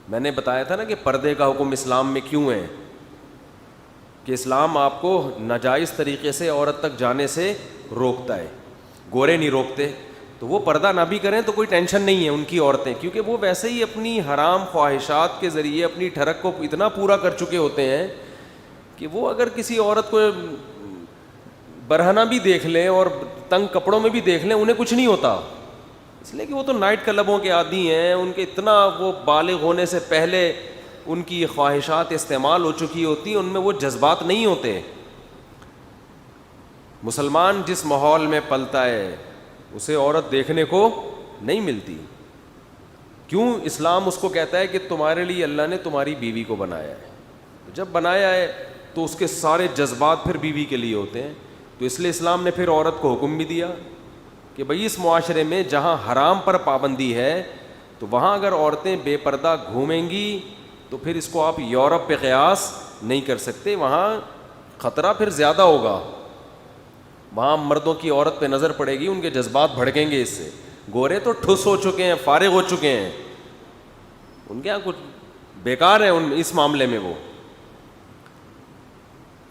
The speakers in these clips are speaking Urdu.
میں نے بتایا تھا نا کہ پردے کا حکم اسلام میں کیوں ہے, کہ اسلام آپ کو ناجائز طریقے سے عورت تک جانے سے روکتا ہے. گورے نہیں روکتے, تو وہ پردہ نہ بھی کریں تو کوئی ٹینشن نہیں ہے ان کی عورتیں, کیونکہ وہ ویسے ہی اپنی حرام خواہشات کے ذریعے اپنی ٹھڑک کو اتنا پورا کر چکے ہوتے ہیں کہ وہ اگر کسی عورت کو برہنہ بھی دیکھ لیں اور تنگ کپڑوں میں بھی دیکھ لیں انہیں کچھ نہیں ہوتا, اس لیے کہ وہ تو نائٹ کلبوں کے عادی ہیں. ان کے اتنا وہ بالغ ہونے سے پہلے ان کی خواہشات استعمال ہو چکی ہوتی ہیں, ان میں وہ جذبات نہیں ہوتے. مسلمان جس ماحول میں پلتا ہے اسے عورت دیکھنے کو نہیں ملتی. کیوں؟ اسلام اس کو کہتا ہے کہ تمہارے لیے اللہ نے تمہاری بیوی کو بنایا ہے. جب بنایا ہے تو اس کے سارے جذبات پھر بیوی کے لیے ہوتے ہیں, تو اس لیے اسلام نے پھر عورت کو حکم بھی دیا کہ بھئی اس معاشرے میں جہاں حرام پر پابندی ہے تو وہاں اگر عورتیں بے پردہ گھومیں گی تو پھر اس کو آپ یورپ پہ قیاس نہیں کر سکتے, وہاں خطرہ پھر زیادہ ہوگا. وہاں مردوں کی عورت پہ نظر پڑے گی, ان کے جذبات بھڑکیں گے اس سے. گورے تو ٹھس ہو چکے ہیں, فارغ ہو چکے ہیں, ان کے یہاں کچھ بیکار ہے ان اس معاملے میں. وہ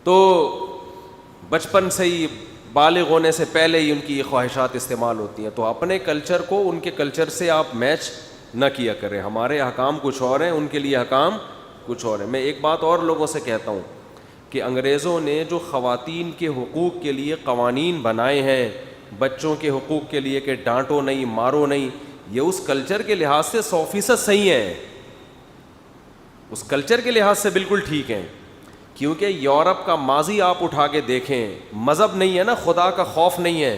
تو بچپن سے ہی بالغ ہونے سے پہلے ہی ان کی خواہشات استعمال ہوتی ہیں. تو اپنے کلچر کو ان کے کلچر سے آپ میچ نہ کیا کریں. ہمارے احکام کچھ اور ہیں, ان کے لیے احکام کچھ اور ہیں. میں ایک بات اور لوگوں سے کہتا ہوں کہ انگریزوں نے جو خواتین کے حقوق کے لیے قوانین بنائے ہیں, بچوں کے حقوق کے لیے کہ ڈانٹو نہیں مارو نہیں, یہ اس کلچر کے لحاظ سے 100% صحیح ہے, اس کلچر کے لحاظ سے بالکل ٹھیک ہیں. کیونکہ یورپ کا ماضی آپ اٹھا کے دیکھیں, مذہب نہیں ہے نا, خدا کا خوف نہیں ہے.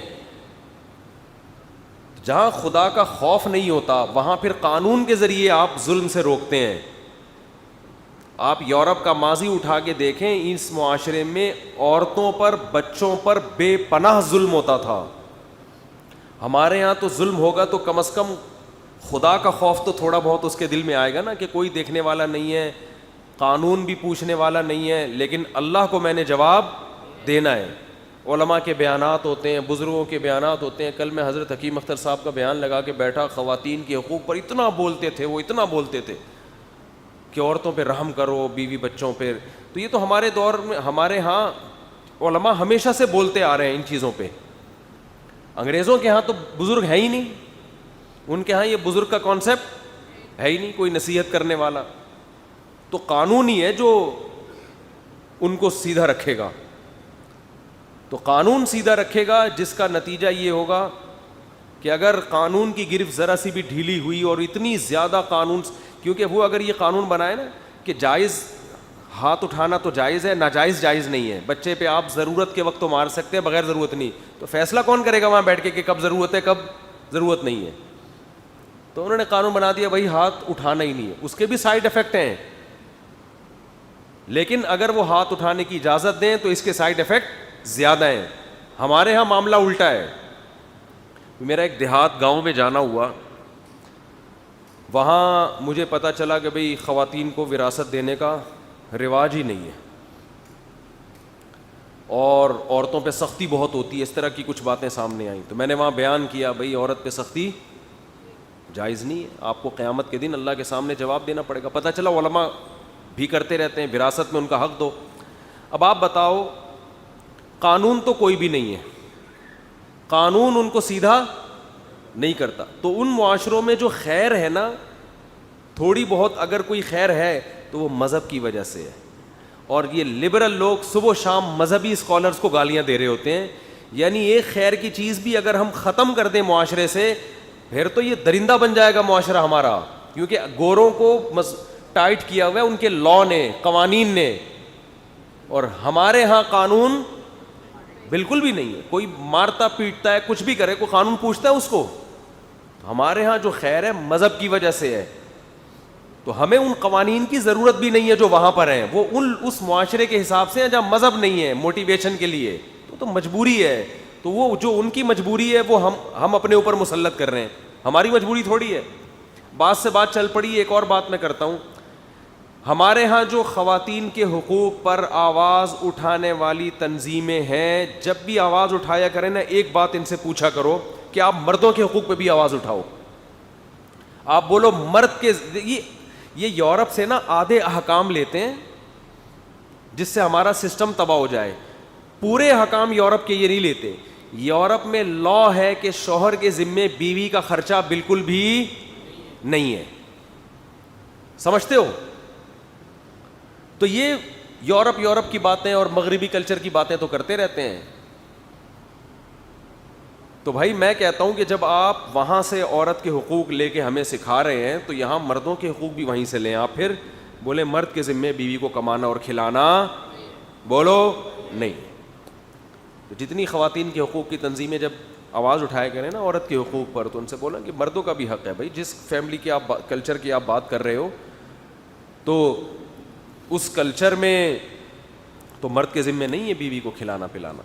جہاں خدا کا خوف نہیں ہوتا وہاں پھر قانون کے ذریعے آپ ظلم سے روکتے ہیں. آپ یورپ کا ماضی اٹھا کے دیکھیں, اس معاشرے میں عورتوں پر بچوں پر بے پناہ ظلم ہوتا تھا. ہمارے ہاں تو ظلم ہوگا تو کم از کم خدا کا خوف تو تھوڑا بہت اس کے دل میں آئے گا نا, کہ کوئی دیکھنے والا نہیں ہے, قانون بھی پوچھنے والا نہیں ہے, لیکن اللہ کو میں نے جواب دینا ہے. علماء کے بیانات ہوتے ہیں, بزرگوں کے بیانات ہوتے ہیں. کل میں حضرت حکیم اختر صاحب کا بیان لگا کے بیٹھا, خواتین کے حقوق پر اتنا بولتے تھے, وہ اتنا بولتے تھے کہ عورتوں پہ رحم کرو, بیوی بچوں پہ. تو یہ تو ہمارے دور میں ہمارے ہاں علماء ہمیشہ سے بولتے آ رہے ہیں ان چیزوں پہ. انگریزوں کے ہاں تو بزرگ ہے ہی نہیں, ان کے ہاں یہ بزرگ کا کانسیپٹ ہے ہی نہیں, کوئی نصیحت کرنے والا. تو قانون ہی ہے جو ان کو سیدھا رکھے گا. تو قانون سیدھا رکھے گا جس کا نتیجہ یہ ہوگا کہ اگر قانون کی گرفت ذرا سی بھی ڈھیلی ہوئی اور اتنی زیادہ قانون, کیونکہ وہ اگر یہ قانون بنائے نا کہ جائز ہاتھ اٹھانا تو جائز ہے, ناجائز جائز نہیں ہے, بچے پہ آپ ضرورت کے وقت تو مار سکتے ہیں بغیر ضرورت نہیں, تو فیصلہ کون کرے گا وہاں بیٹھ کے کہ کب ضرورت ہے کب ضرورت نہیں ہے. تو انہوں نے قانون بنا دیا بھائی ہاتھ اٹھانا ہی نہیں ہے. اس کے بھی سائیڈ افیکٹ ہیں, لیکن اگر وہ ہاتھ اٹھانے کی اجازت دیں تو اس کے سائیڈ افیکٹ زیادہ ہیں. ہمارے ہاں معاملہ الٹا ہے. میرا ایک دیہات گاؤں میں جانا ہوا, وہاں مجھے پتہ چلا کہ بھئی خواتین کو وراثت دینے کا رواج ہی نہیں ہے, اور عورتوں پہ سختی بہت ہوتی ہے. اس طرح کی کچھ باتیں سامنے آئیں, تو میں نے وہاں بیان کیا بھئی عورت پہ سختی جائز نہیں ہے, آپ کو قیامت کے دن اللہ کے سامنے جواب دینا پڑے گا. پتہ چلا علماء بھی کرتے رہتے ہیں, وراثت میں ان کا حق دو. اب آپ بتاؤ, قانون تو کوئی بھی نہیں ہے, قانون ان کو سیدھا نہیں کرتا. تو ان معاشروں میں جو خیر ہے نا, تھوڑی بہت اگر کوئی خیر ہے تو وہ مذہب کی وجہ سے ہے. اور یہ لبرل لوگ صبح و شام مذہبی اسکالرز کو گالیاں دے رہے ہوتے ہیں. یعنی ایک خیر کی چیز بھی اگر ہم ختم کر دیں معاشرے سے, پھر تو یہ درندہ بن جائے گا معاشرہ ہمارا, کیونکہ گوروں کو ٹائٹ کیا ہوا ہے ان کے لاء نے, قوانین نے, اور ہمارے ہاں قانون بالکل بھی نہیں ہے. کوئی مارتا پیٹتا ہے, کچھ بھی کرے, کوئی قانون پوچھتا ہے اس کو؟ ہمارے ہاں جو خیر ہے مذہب کی وجہ سے ہے. تو ہمیں ان قوانین کی ضرورت بھی نہیں ہے جو وہاں پر ہیں, وہ اس معاشرے کے حساب سے ہیں جہاں مذہب نہیں ہے موٹیویشن کے لیے. تو مجبوری ہے, تو وہ جو ان کی مجبوری ہے وہ ہم اپنے اوپر مسلط کر رہے ہیں, ہماری مجبوری تھوڑی ہے. بات سے بات چل پڑی. ایک اور بات میں کرتا ہوں, ہمارے ہاں جو خواتین کے حقوق پر آواز اٹھانے والی تنظیمیں ہیں, جب بھی آواز اٹھایا کریں نا, ایک بات ان سے پوچھا کرو کہ آپ مردوں کے حقوق پہ بھی آواز اٹھاؤ. آپ بولو مرد کے, یہ یورپ سے نا آدھے احکام لیتے ہیں جس سے ہمارا سسٹم تباہ ہو جائے. پورے احکام یورپ کے یہ نہیں لیتے. یورپ میں لا ہے کہ شوہر کے ذمے بیوی کا خرچہ بالکل بھی نہیں ہے. سمجھتے ہو؟ تو یہ یورپ کی باتیں اور مغربی کلچر کی باتیں تو کرتے رہتے ہیں. تو بھائی میں کہتا ہوں کہ جب آپ وہاں سے عورت کے حقوق لے کے ہمیں سکھا رہے ہیں تو یہاں مردوں کے حقوق بھی وہیں سے لیں. آپ پھر بولے مرد کے ذمے بیوی کو کمانا اور کھلانا، بولو نہیں. تو جتنی خواتین کے حقوق کی تنظیمیں جب آواز اٹھایا کریں نا عورت کے حقوق پر، تو ان سے بولا کہ مردوں کا بھی حق ہے. بھائی جس فیملی کی آپ کلچر کی آپ بات کر رہے ہو تو اس کلچر میں تو مرد کے ذمے نہیں ہے بیوی کو کھلانا پلانا.